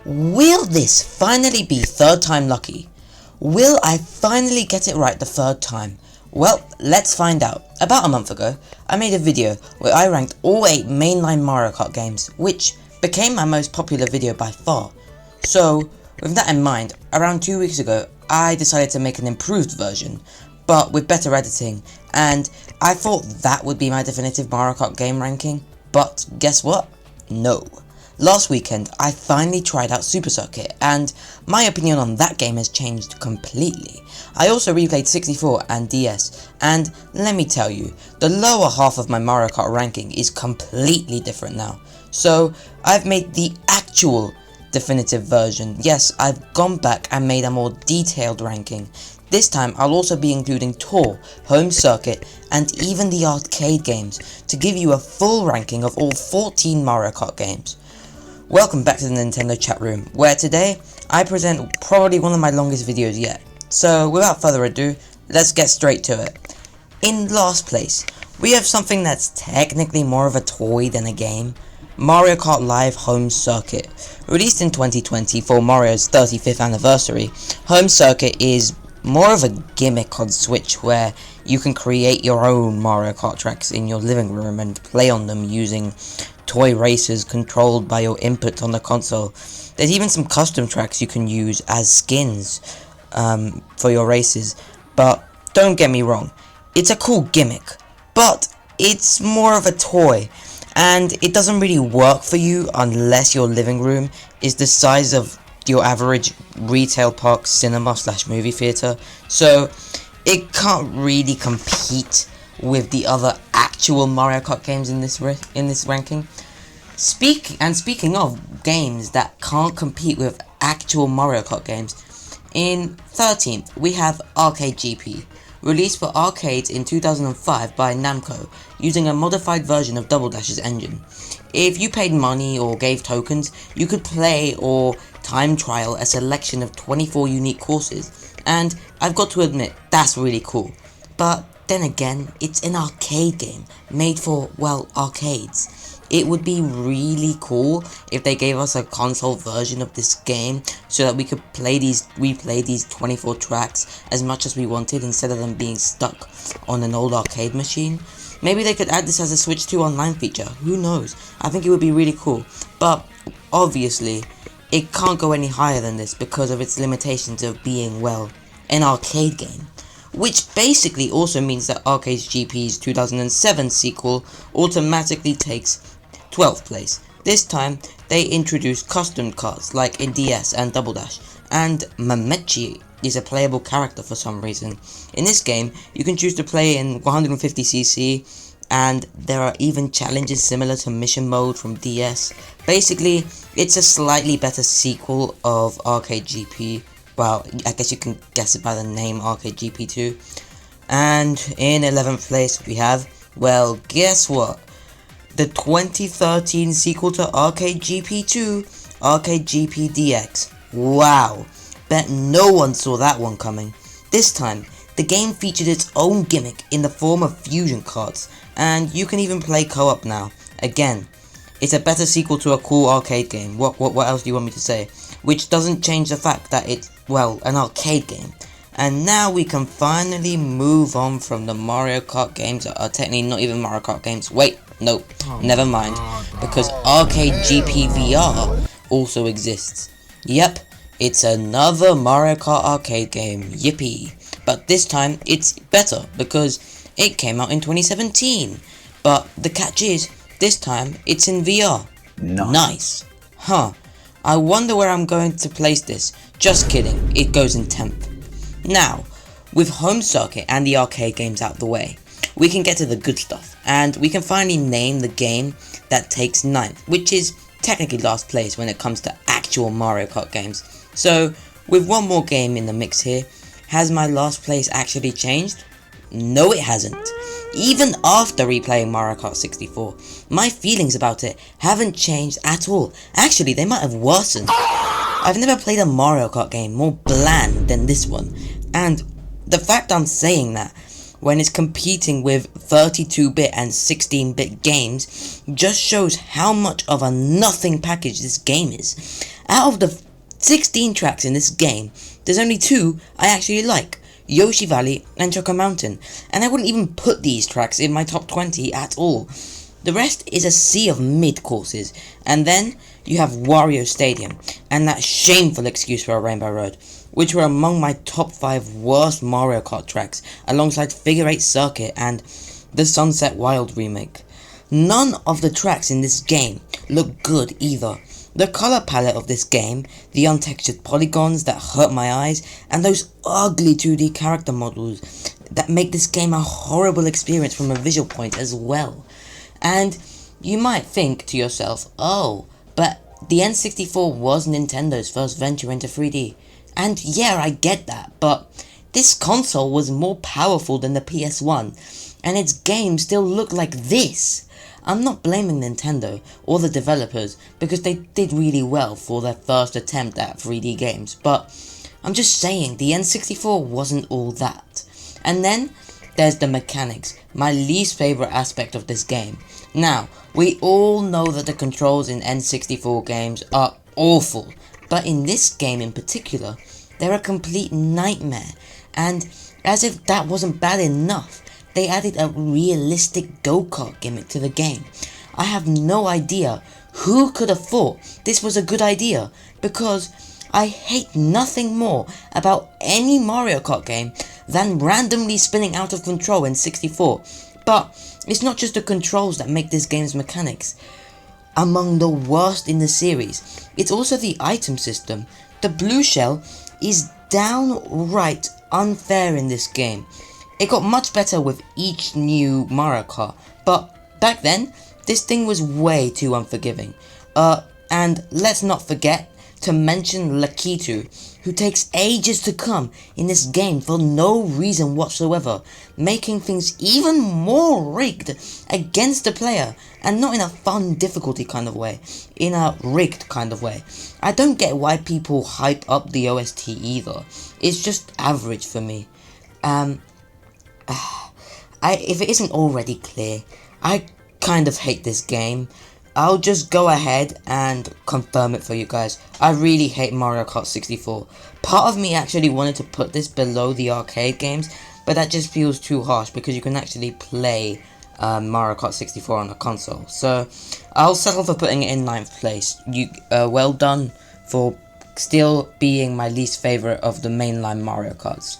Will this finally be third time lucky? Will I finally get it right the third time? Well, let's find out. About a month ago, I made a video where I ranked all 8 mainline Mario Kart games, which became my most popular video by far. So, with that in mind, around 2 weeks ago, I decided to make an improved version, but with better editing, and I thought that would be my definitive Mario Kart game ranking, but guess what? No. Last weekend, I finally tried out Super Circuit, and my opinion on that game has changed completely. I also replayed 64 and DS, and let me tell you, the lower half of my Mario Kart ranking is completely different now. So, I've made the actual definitive version. Yes, I've gone back and made a more detailed ranking. This time, I'll also be including Tour, Home Circuit, and even the arcade games, to give you a full ranking of all 14 Mario Kart games. Welcome back to the Nintendo chat room, where today I present probably one of my longest videos yet. So without further ado, let's get straight to it. In last place, we have something that's technically more of a toy than a game. Mario Kart Live Home Circuit. Released in 2020 for Mario's 35th anniversary, Home Circuit is more of a gimmick on Switch where you can create your own Mario Kart tracks in your living room and play on them using toy races controlled by your input on the console. There's even some custom tracks you can use as skins for your races, but don't get me wrong, it's a cool gimmick, but it's more of a toy, and it doesn't really work for you unless your living room is the size of your average retail park cinema / movie theater, so it can't really compete with the other actual Mario Kart games in this ranking. Speaking of games that can't compete with actual Mario Kart games, in 13th we have Arcade GP, released for arcades in 2005 by Namco, using a modified version of Double Dash's engine. If you paid money or gave tokens, you could play or time trial a selection of 24 unique courses, and I've got to admit, that's really cool. But then again, it's an arcade game, made for, well, arcades. It would be really cool if they gave us a console version of this game so that we could replay these 24 tracks as much as we wanted instead of them being stuck on an old arcade machine. Maybe they could add this as a Switch 2 online feature, who knows? I think it would be really cool, but obviously it can't go any higher than this because of its limitations of being, well, an arcade game. Which basically also means that Arcade GP's 2007 sequel automatically takes 12th place. This time, they introduced custom carts like in DS and Double Dash, and Mamechi is a playable character for some reason. In this game, you can choose to play in 150cc, and there are even challenges similar to Mission Mode from DS. Basically, it's a slightly better sequel of Arcade GP. Well, I guess you can guess it by the name Arcade GP2. And in 11th place we have, well, guess what? The 2013 sequel to Arcade GP2, Arcade GP DX. Wow, bet no one saw that one coming. This time, the game featured its own gimmick in the form of fusion carts, and you can even play co-op now. Again, it's a better sequel to a cool arcade game. What else do you want me to say? Which doesn't change the fact that it's, well, an arcade game. And now we can finally move on from the Mario Kart games that are technically not even Mario Kart games. Wait, nope, never mind. Because Arcade GP VR also exists. Yep, it's another Mario Kart arcade game, yippee. But this time, it's better because it came out in 2017. But the catch is, this time, it's in VR. Nice. Huh. I wonder where I'm going to place this. Just kidding, it goes in 10th. Now, with Home Circuit and the arcade games out the way, we can get to the good stuff, and we can finally name the game that takes 9th, which is technically last place when it comes to actual Mario Kart games. So, with one more game in the mix here, has my last place actually changed? No, it hasn't. Even after replaying Mario Kart 64, my feelings about it haven't changed at all. Actually, they might have worsened. I've never played a Mario Kart game more bland than this one, and the fact I'm saying that when it's competing with 32-bit and 16-bit games just shows how much of a nothing package this game is. Out of the 16 tracks in this game, there's only 2 I actually like, Yoshi Valley and Choco Mountain, and I wouldn't even put these tracks in my top 20 at all. The rest is a sea of mid-courses, and then you have Wario Stadium, and that shameful excuse for a Rainbow Road, which were among my top 5 worst Mario Kart tracks, alongside Figure 8 Circuit and the Sunset Wild remake. None of the tracks in this game look good either. The color palette of this game, the untextured polygons that hurt my eyes, and those ugly 2D character models that make this game a horrible experience from a visual point as well. And you might think to yourself, oh, but the N64 was Nintendo's first venture into 3D. And yeah, I get that, but this console was more powerful than the PS1, and its games still look like this. I'm not blaming Nintendo or the developers because they did really well for their first attempt at 3D games, but I'm just saying the N64 wasn't all that. And then there's the mechanics, my least favorite aspect of this game. Now, we all know that the controls in N64 games are awful, but in this game in particular, they're a complete nightmare, and as if that wasn't bad enough, they added a realistic go-kart gimmick to the game. I have no idea who could have thought this was a good idea, because I hate nothing more about any Mario Kart game than randomly spinning out of control in 64. But it's not just the controls that make this game's mechanics among the worst in the series, it's also the item system. The blue shell is downright unfair in this game. It got much better with each new Mario Kart, but back then, this thing was way too unforgiving. And let's not forget to mention Lakitu, who takes ages to come in this game for no reason whatsoever, making things even more rigged against the player, and not in a fun difficulty kind of way, in a rigged kind of way. I don't get why people hype up the OST either, it's just average for me. If it isn't already clear, I kind of hate this game. I'll just go ahead and confirm it for you guys. I really hate Mario Kart 64. Part of me actually wanted to put this below the arcade games, but that just feels too harsh because you can actually play Mario Kart 64 on a console. So I'll settle for putting it in 9th place. Well done for still being my least favorite of the mainline Mario Karts.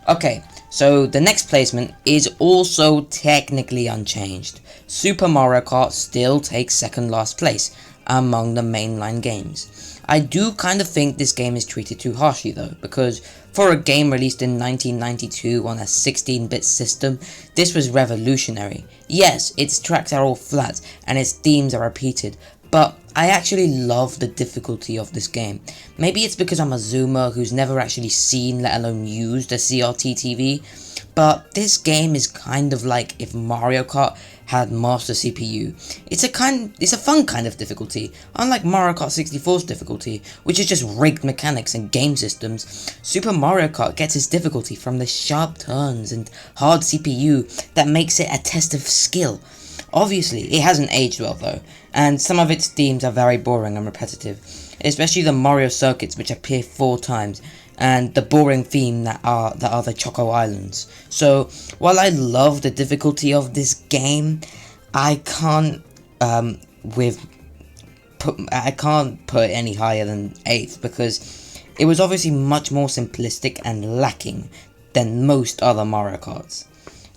Okay, so the next placement is also technically unchanged. Super Mario Kart still takes second last place among the mainline games. I do kind of think this game is treated too harshly though, because for a game released in 1992 on a 16-bit system, this was revolutionary. Yes, its tracks are all flat and its themes are repeated, but I actually love the difficulty of this game. Maybe it's because I'm a zoomer who's never actually seen, let alone used, a CRT TV, but this game is kind of like if Mario Kart had Master CPU. It's a fun kind of difficulty, unlike Mario Kart 64's difficulty, which is just rigged mechanics and game systems. Super Mario Kart gets its difficulty from the sharp turns and hard CPU that makes it a test of skill. Obviously, it hasn't aged well though, and some of its themes are very boring and repetitive, especially the Mario circuits, which appear 4 times, and the boring theme that are the Choco Islands. So while I love the difficulty of this game, I can't put it any higher than 8th because it was obviously much more simplistic and lacking than most other Mario Karts.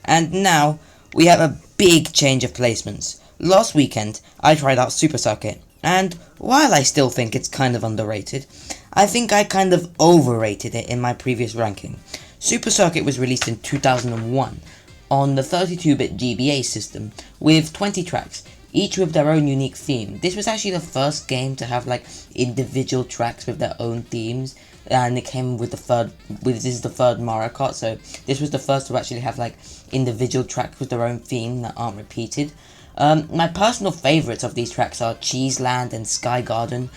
And now we have a big change of placements. Last weekend I tried out Super Circuit, and while I still think it's kind of underrated, I think I kind of overrated it in my previous ranking. Super Circuit was released in 2001 on the 32-bit GBA system with 20 tracks, each with their own unique theme. This was actually the first game to have like individual tracks with their own themes, and it came with this is the third Mario Kart, so this was the first to actually have like individual tracks with their own theme that aren't repeated. My personal favourites of these tracks are Cheese Land and Sky Garden.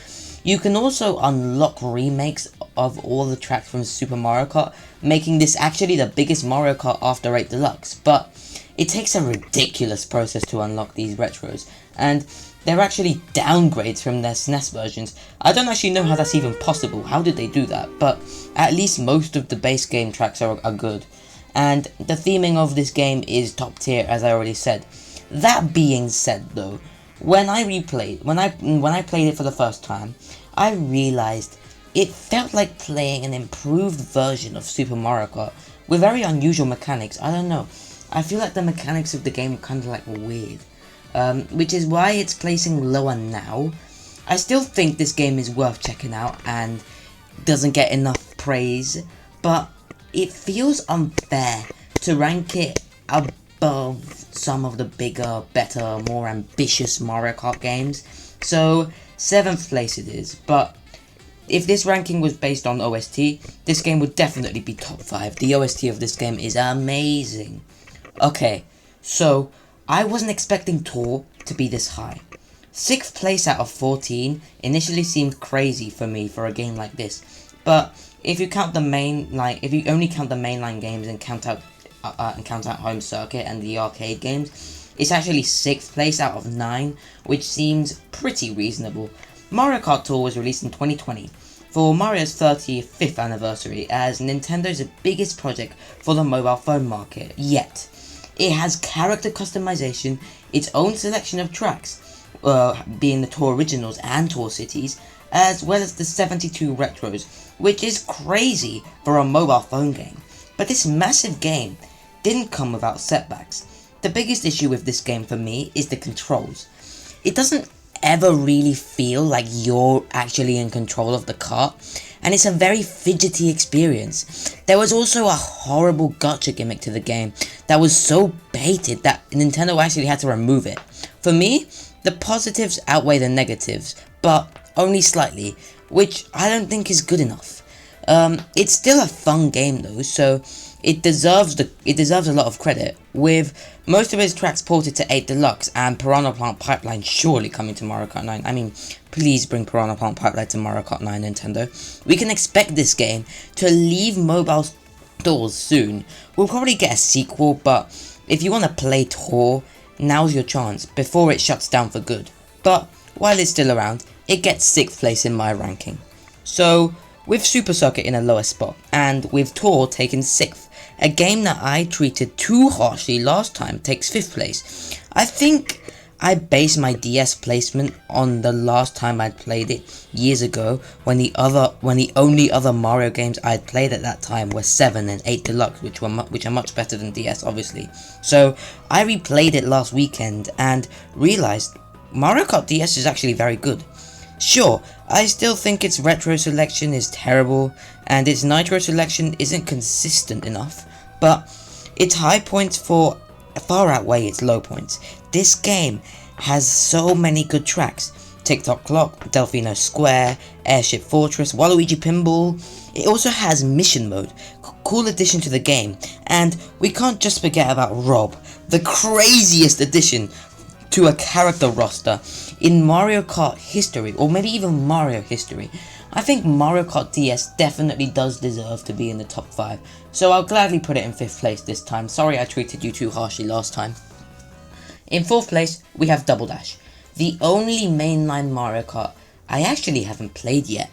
You can also unlock remakes of all the tracks from Super Mario Kart, making this actually the biggest Mario Kart After 8 Deluxe, but it takes a ridiculous process to unlock these retros, and they're actually downgrades from their SNES versions. I don't actually know how that's even possible. How did they do that? But at least most of the base game tracks are good. And the theming of this game is top tier, as I already said. That being said though, when I played it for the first time, I realized it felt like playing an improved version of Super Mario Kart with very unusual mechanics. I don't know. I feel like the mechanics of the game are kind of like weird. Which is why it's placing lower now. I still think this game is worth checking out and doesn't get enough praise, but it feels unfair to rank it above some of the bigger, better, more ambitious Mario Kart games. So 7th place it is, but if this ranking was based on OST, this game would definitely be top 5. The OST of this game is amazing. Okay, so I wasn't expecting Tour to be this high. 6th place out of 14 initially seemed crazy for me for a game like this, but if you count the if you only count the mainline games and count out Home Circuit and the arcade games, it's actually 6th place out of 9, which seems pretty reasonable. Mario Kart Tour was released in 2020 for Mario's 35th anniversary as Nintendo's biggest project for the mobile phone market yet. It has character customization, its own selection of tracks, being the Tour Originals and Tour Cities, as well as the 72 Retros, which is crazy for a mobile phone game. But this massive game didn't come without setbacks. The biggest issue with this game for me is the controls. It doesn't ever really feel like you're actually in control of the kart, and it's a very fidgety experience. There was also a horrible gacha gimmick to the game that was so baited that Nintendo actually had to remove it. For me, the positives outweigh the negatives, but only slightly, which I don't think is good enough. It's still a fun game though, so it deserves a lot of credit, with most of its tracks ported to 8 Deluxe and Piranha Plant Pipeline surely coming to Mario Kart 9. I mean, please bring Piranha Plant Pipeline to Mario Kart 9, Nintendo. We can expect this game to leave mobile stores soon. We'll probably get a sequel, but if you want to play Tour, now's your chance before it shuts down for good. But while it's still around, it gets 6th place in my ranking. So, with Super Circuit in a lower spot, and with Tour taking 6th, a game that I treated too harshly last time takes 5th place. I think I based my DS placement on the last time I'd played it years ago, when the only other Mario games I'd played at that time were 7 and 8 Deluxe, which are much better than DS, obviously. So I replayed it last weekend and realized Mario Kart DS is actually very good. Sure, I still think its retro selection is terrible, and its nitro selection isn't consistent enough, but its high points far outweigh its low points. This game has so many good tracks: Tick-Tock Clock, Delfino Square, Airship Fortress, Waluigi Pinball. It also has mission mode, cool addition to the game, and we can't just forget about Rob, the craziest addition to a character roster in Mario Kart history, or maybe even Mario history. I think Mario Kart DS definitely does deserve to be in the top 5, so I'll gladly put it in 5th place this time. Sorry I treated you too harshly last time. In 4th place, we have Double Dash, the only mainline Mario Kart I actually haven't played yet.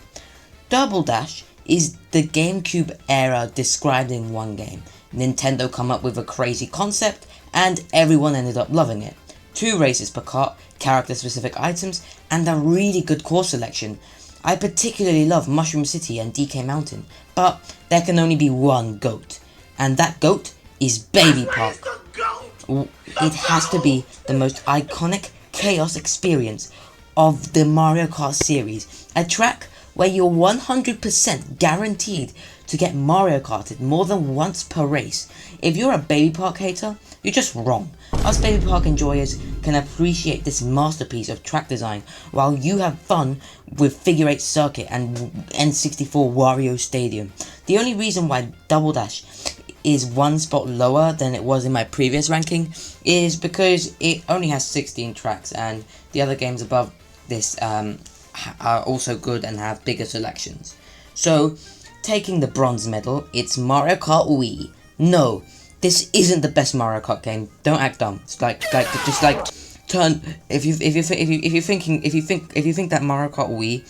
Double Dash is the GameCube era described in one game. Nintendo come up with a crazy concept, and everyone ended up loving it. 2 races per kart, character-specific items, and a really good course selection. I particularly love Mushroom City and DK Mountain, but there can only be one GOAT, and that GOAT is Baby Park. It has to be the most iconic chaos experience of the Mario Kart series, a track where you're 100% guaranteed to get Mario Karted more than once per race. If you're a Baby Park hater, you're just wrong. Us Baby Park enjoyers can appreciate this masterpiece of track design while you have fun with Figure 8 Circuit and N64 Wario Stadium. The only reason why Double Dash is one spot lower than it was in my previous ranking is because it only has 16 tracks, and the other games above this are also good and have bigger selections. So, taking the bronze medal, it's Mario Kart Wii. No, this isn't the best Mario Kart game. Don't act dumb. It's like just like turn if you think that Mario Kart Wii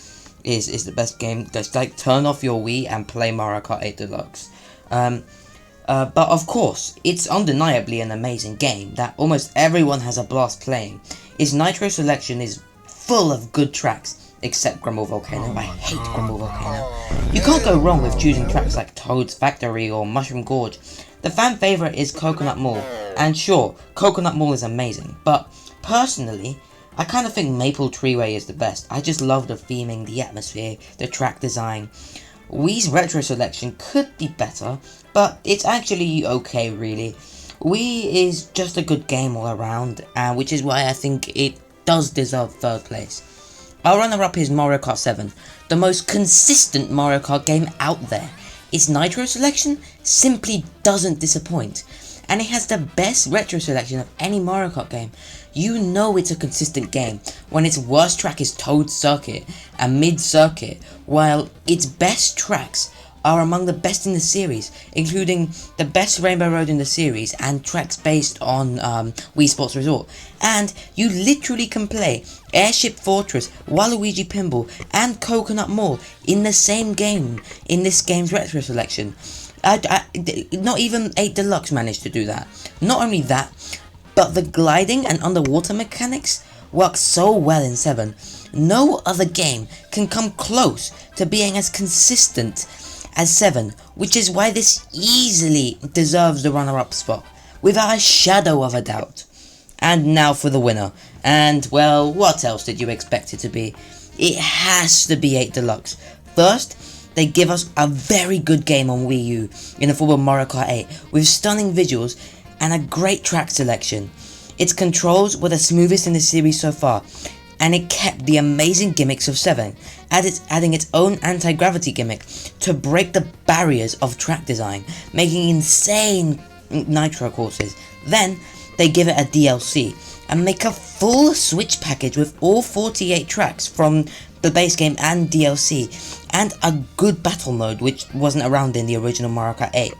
is the best game, just like turn off your Wii and play Mario Kart 8 Deluxe. But of course, it's undeniably an amazing game that almost everyone has a blast playing. Its Nitro selection is full of good tracks, except Grumble Volcano. I hate Grumble Volcano. You can't go wrong with choosing tracks like Toad's Factory or Mushroom Gorge. The fan favourite is Coconut Mall, and sure, Coconut Mall is amazing, but personally, I kind of think Maple Treeway is the best. I just love the theming, the atmosphere, the track design. Wii's retro selection could be better, but it's actually okay really. Wii is just a good game all around, which is why I think it does deserve third place. Our runner-up is Mario Kart 7, the most consistent Mario Kart game out there. Its Nitro selection simply doesn't disappoint, and it has the best retro selection of any Mario Kart game. You know it's a consistent game when its worst track is Toad's Circuit and Mid-Circuit, while its best tracks are among the best in the series, including the best Rainbow Road in the series and tracks based on Wii Sports Resort. And you literally can play Airship Fortress, Waluigi Pinball and Coconut Mall in the same game in this game's retro selection. Not even 8 Deluxe managed to do that. Not only that, but the gliding and underwater mechanics work so well in 7. No other game can come close to being as consistent as 7, which is why this easily deserves the runner-up spot, without a shadow of a doubt. And now for the winner, and well, what else did you expect it to be? It has to be 8 Deluxe. First, they give us a very good game on Wii U in the form of Mario Kart 8, with stunning visuals and a great track selection. Its controls were the smoothest in the series so far, and it kept the amazing gimmicks of 7, adding its own anti-gravity gimmick to break the barriers of track design, making insane Nitro courses. Then, they give it a DLC, and make a full Switch package with all 48 tracks from the base game and DLC, and a good battle mode which wasn't around in the original Mario Kart 8,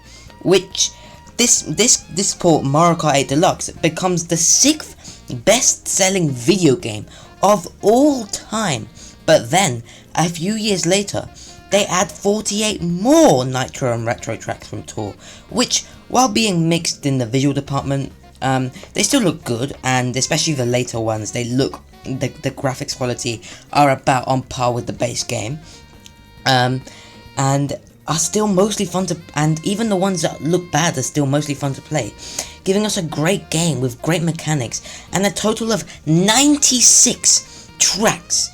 which this port, Mario Kart 8 Deluxe, becomes the 6th best-selling video game of all time. But then, a few years later, they add 48 more Nitro and Retro tracks from Tour, which, while being mixed in the visual department, they still look good, and especially the later ones, the graphics quality are about on par with the base game, and are still mostly fun to, and even the ones that look bad are still mostly fun to play, giving us a great game with great mechanics and a total of 96 tracks,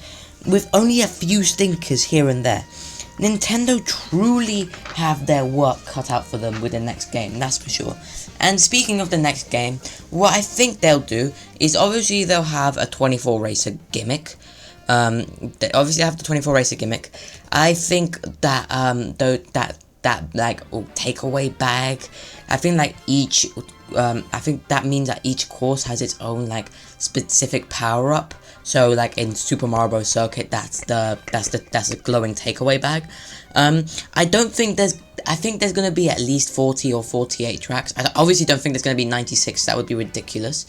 with only a few stinkers here and there. Nintendo truly have their work cut out for them with the next game, that's for sure. And speaking of the next game, what I think they'll do is obviously they'll have a 24 racer gimmick. They obviously have the 24 racer gimmick. I think that that like takeaway bag, I think like each I think that means that each course has its own like specific power up. So like in Super Mario Bros. Circuit, that's the glowing takeaway bag. I think there's gonna be at least 40 or 48 tracks. I obviously don't think there's gonna be 96. That would be ridiculous.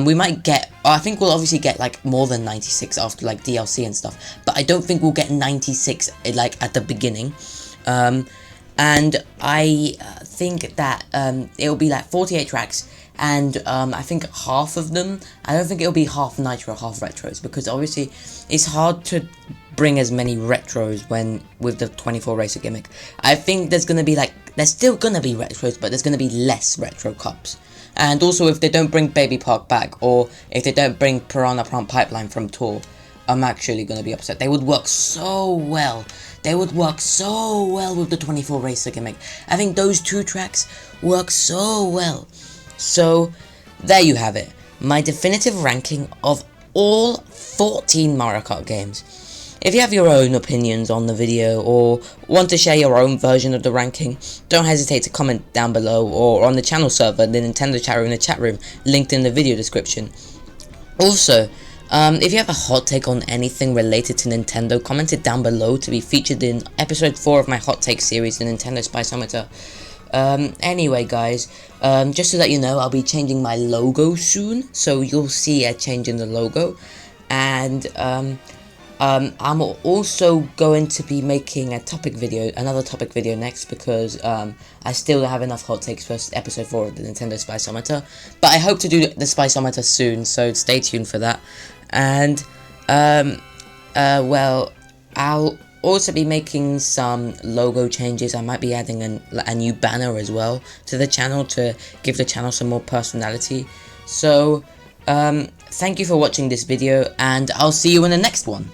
We might get. I think we'll obviously get like more than 96 after like DLC and stuff. But I don't think we'll get 96 like at the beginning. And I think that it'll be like 48 tracks. And I think half of them, I don't think it'll be half Nitro, half Retros, because obviously it's hard to bring as many Retros with the 24 racer gimmick. I think there's still gonna be Retros, but there's gonna be less Retro Cups. And also if they don't bring Baby Park back, or if they don't bring Piranha Plant Pipeline from Tour, I'm actually gonna be upset. They would work so well. They would work so well with the 24 racer gimmick. I think those two tracks work so well. So, there you have it, my definitive ranking of all 14 Mario Kart games. If you have your own opinions on the video, or want to share your own version of the ranking, don't hesitate to comment down below, or on the channel server, the Nintendo chat room in the chat room, linked in the video description. Also, If you have a hot take on anything related to Nintendo, comment it down below to be featured in episode 4 of my hot take series, the Nintendo Spiceometer. Anyway guys, just to let you know, I'll be changing my logo soon, so you'll see a change in the logo, and I'm also going to be making another topic video next, because I still don't have enough hot takes for episode 4 of the Nintendo Spiceometer, but I hope to do the Spiceometer soon, so stay tuned for that. And well, I'll also be making some logo changes. I might be adding a new banner as well to the channel to give the channel some more personality. So thank you for watching this video, and I'll see you in the next one.